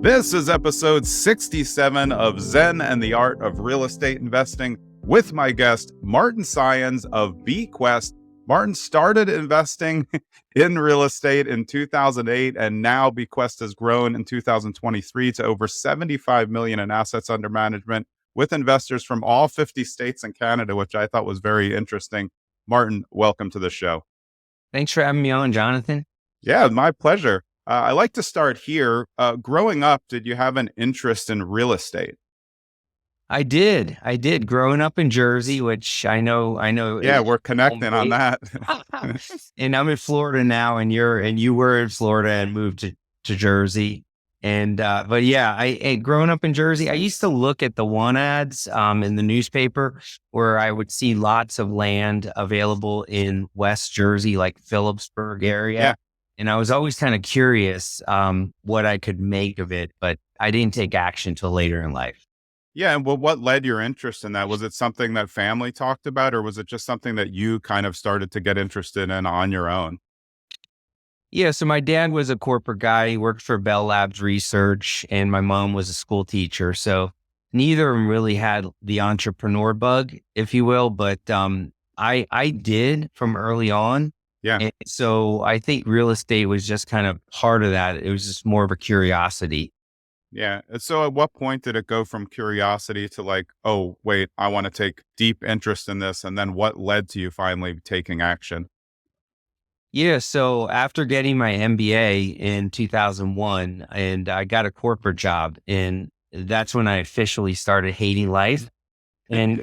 This is episode 67 of Zen and the Art of Real Estate Investing with my guest, Martin Saenz of BeQuest. Martin started investing in real estate in 2008, and now BeQuest has grown in 2023 to over 75 million in assets under management with investors from all 50 states and Canada, which I thought was very interesting. Martin, welcome to the show. Thanks for having me on, Jonathan. Yeah, my pleasure. I like to start here. Growing up, did you have an interest in real estate? I did. Growing up in Jersey, which I know. Yeah, we're connecting on that. And I'm in Florida now, and you were in Florida and moved to Jersey. And but yeah, I growing up in Jersey, I used to look at the want ads in the newspaper where I would see lots of land available in West Jersey, like Phillipsburg area. Yeah. And I was always kind of curious what I could make of it, but I didn't take action till later in life. Yeah, and what led your interest in that? Was it something that family talked about, or was it just something that you kind of started to get interested in on your own? Yeah, so my dad was a corporate guy. He worked for Bell Labs Research, and my mom was a school teacher. So neither of them really had the entrepreneur bug, if you will, but I did from early on. Yeah. And so I think real estate was just kind of part of that. It was just more of a curiosity. Yeah. And so at what point did it go from curiosity to like, oh, wait, I want to take deep interest in this? And then what led to you finally taking action? Yeah. So after getting my MBA in 2001, and I got a corporate job, and that's when I officially started hating life. And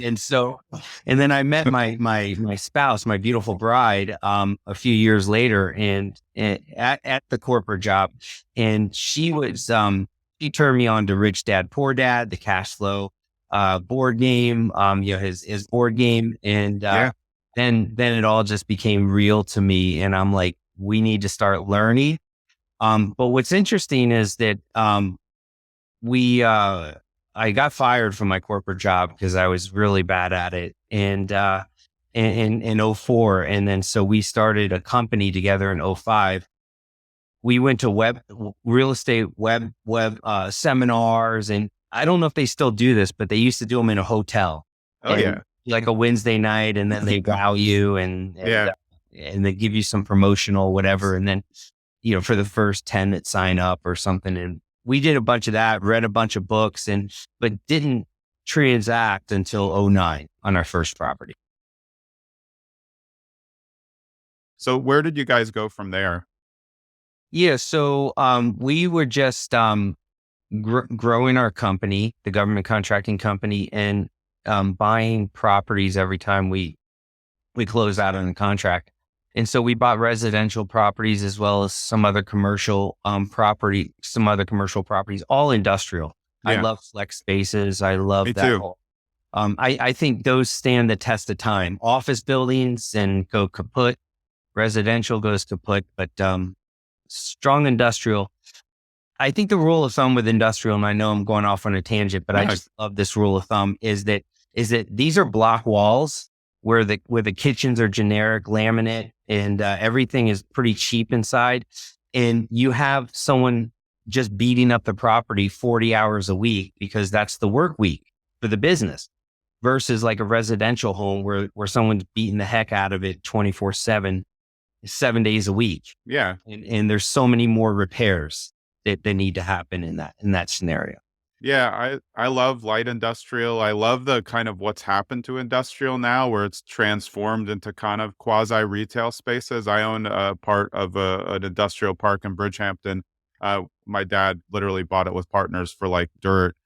then I met my spouse, my beautiful bride, a few years later, and at the corporate job, and she turned me on to Rich Dad Poor Dad, the cash flow board game, his board game, and then it all just became real to me, and I'm like, we need to start learning. But what's interesting is that I got fired from my corporate job because I was really bad at it. And in 04. And then so we started a company together in 05. We went to real estate web seminars. And I don't know if they still do this, but they used to do them in a hotel. Oh, yeah. Like a Wednesday night, and then they wow you and they give you some promotional whatever. And then, for the first 10 that sign up or something. And we did a bunch of that, read a bunch of books, but didn't transact until 09 on our first property. So where did you guys go from there? Yeah. So we were just growing our company, the government contracting company, and buying properties every time we closed out on a contract. And so we bought residential properties as well as some other commercial properties, all industrial. Yeah. I love flex spaces. I love Me that. Too. I think those stand the test of time. Office buildings and go kaput. Residential goes kaput, but strong industrial. I think the rule of thumb with industrial, and I know I'm going off on a tangent, but I just love this rule of thumb, is that these are block walls where the kitchens are generic laminate and everything is pretty cheap inside. And you have someone just beating up the property 40 hours a week because that's the work week for the business, versus like a residential home where someone's beating the heck out of it 24/7, 7 days a week. Yeah. And there's so many more repairs that need to happen in that scenario. Yeah, I love light industrial. I love the kind of what's happened to industrial now, where it's transformed into kind of quasi retail spaces. I own a part of an industrial park in Bridgehampton. My dad literally bought it with partners for like dirt.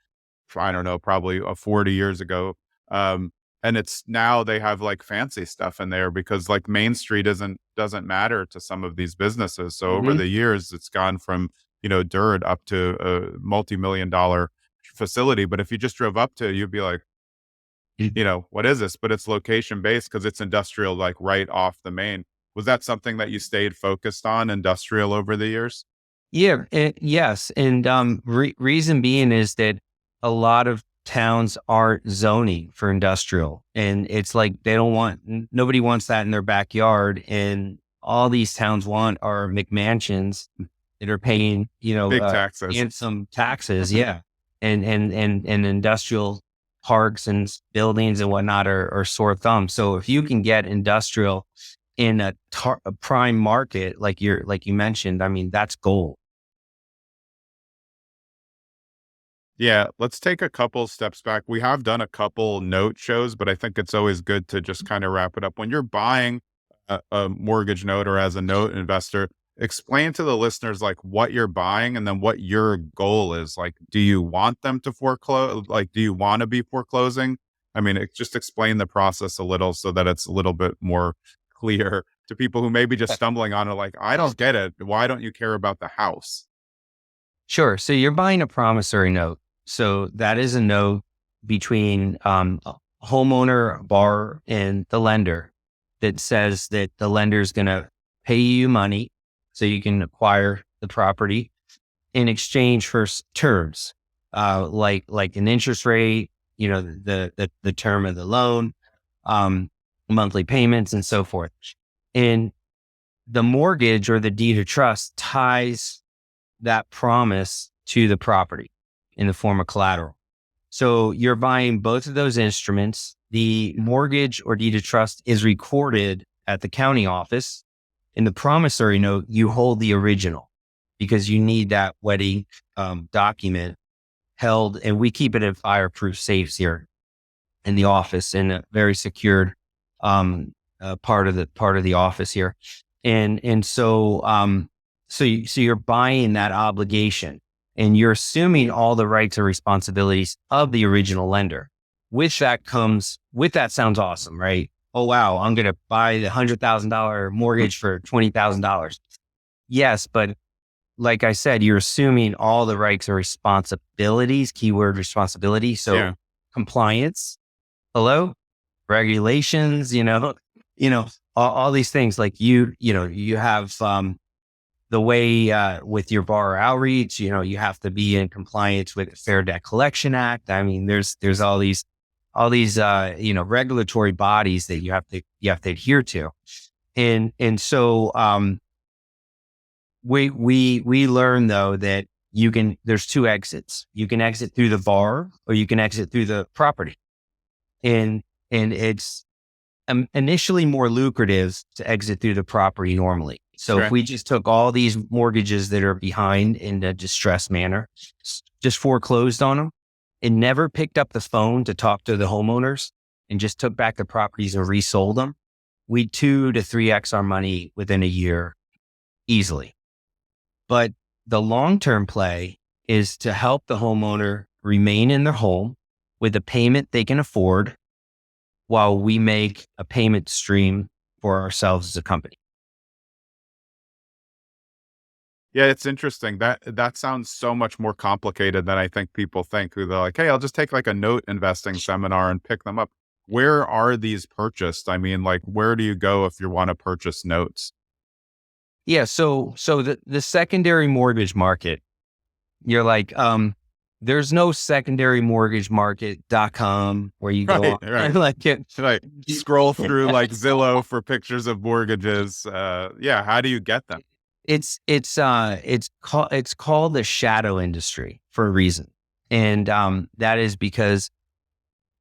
I don't know, probably 40 years ago. And it's now they have like fancy stuff in there because like Main Street doesn't matter to some of these businesses. So over the years, it's gone from dirt up to a multi-million-dollar facility. But if you just drove up to it, you'd be like, what is this? But it's location based because it's industrial, like right off the main. Was that something that you stayed focused on, industrial, over the years? Yeah. Yes. And reason being is that a lot of towns aren't zoning for industrial, and it's like nobody wants that in their backyard. And all these towns want are McMansions that are paying, Big taxes. handsome taxes. Yeah. And industrial parks and buildings and whatnot are sore thumbs. So if you can get industrial in a prime market, like you mentioned, I mean, that's gold. Yeah, let's take a couple steps back. We have done a couple note shows, but I think it's always good to just kind of wrap it up. When you're buying a mortgage note or as a note investor, explain to the listeners like what you're buying and then what your goal is. Like, do you want them to foreclose? Like, do you want to be foreclosing? I mean, just explain the process a little so that it's a little bit more clear to people who may be just stumbling on it. Like, I don't get it. Why don't you care about the house? Sure. So you're buying a promissory note. So that is a note between a homeowner, borrower, and the lender that says that the lender is going to pay you money so you can acquire the property in exchange for terms, like an interest rate, the term of the loan, monthly payments, and so forth. And the mortgage or the deed of trust ties that promise to the property in the form of collateral. So you're buying both of those instruments. The mortgage or deed of trust is recorded at the county office. In the promissory note, you hold the original because you need that wedding document held, and we keep it in fireproof safes here in the office in a very secured part of the office here. So you're buying that obligation and you're assuming all the rights and responsibilities of the original lender. With that sounds awesome, right? Oh, wow, I'm going to buy the $100,000 mortgage for $20,000. Yes, but like I said, you're assuming all the rights and responsibilities, keyword responsibility. So compliance, regulations, all these things like you have, the way with your borrower outreach, you have to be in compliance with the Fair Debt Collection Act. I mean, there's all these regulatory bodies that you have to adhere to, and so we learn though that there's two exits. You can exit through the borrower or you can exit through the property, and it's initially more lucrative to exit through the property normally. So Sure. If we just took all these mortgages that are behind in a distressed manner, just foreclosed on them and never picked up the phone to talk to the homeowners and just took back the properties and resold them, we'd 2 to 3x our money within a year easily. But the long-term play is to help the homeowner remain in their home with a payment they can afford while we make a payment stream for ourselves as a company. Yeah, it's interesting. That sounds so much more complicated than I think people think, who they're like, hey, I'll just take like a note investing seminar and pick them up. Where are these purchased? I mean, like, where do you go if you want to purchase notes? Yeah. So the secondary mortgage market, you're like, there's no secondary mortgage market.com where you go Right, on. right. Like Right. Scroll through like Zillow for pictures of mortgages. Yeah. How do you get them? It's called the shadow industry for a reason. And that is because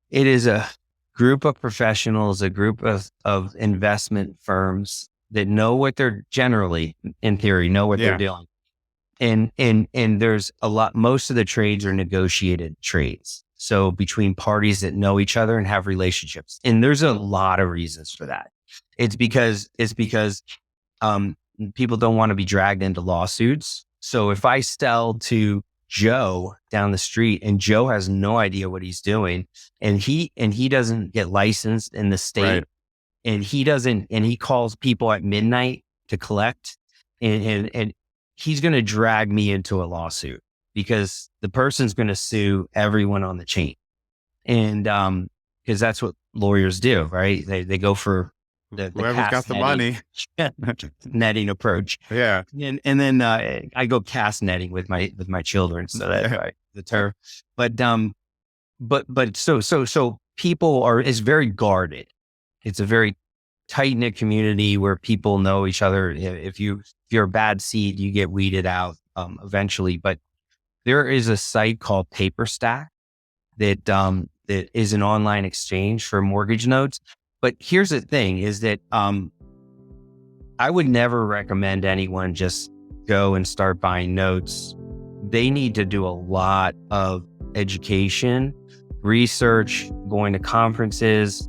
it is a group of professionals, a group of investment firms that know what they're generally, in theory, know what they're doing. And there's most of the trades are negotiated trades. So between parties that know each other and have relationships. And there's a lot of reasons for that. It's because people don't want to be dragged into lawsuits. So if I sell to Joe down the street and Joe has no idea what he's doing and he doesn't get licensed in the state, right, and he calls people at midnight to collect and he's going to drag me into a lawsuit because the person's going to sue everyone on the chain. And because that's what lawyers do, right? They go for the whoever's got the money netting approach. Yeah. And then I go cast netting with my children. So that's the term. But so people is very guarded. It's a very tight knit community where people know each other. If you're a bad seed, you get weeded out. eventually. But there is a site called PaperStack that is an online exchange for mortgage notes. But here's the thing: is that I would never recommend anyone just go and start buying notes. They need to do a lot of education, research, going to conferences,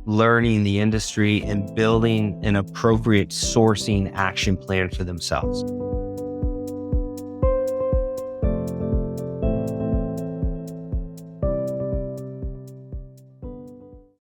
learning the industry, and building an appropriate sourcing action plan for themselves.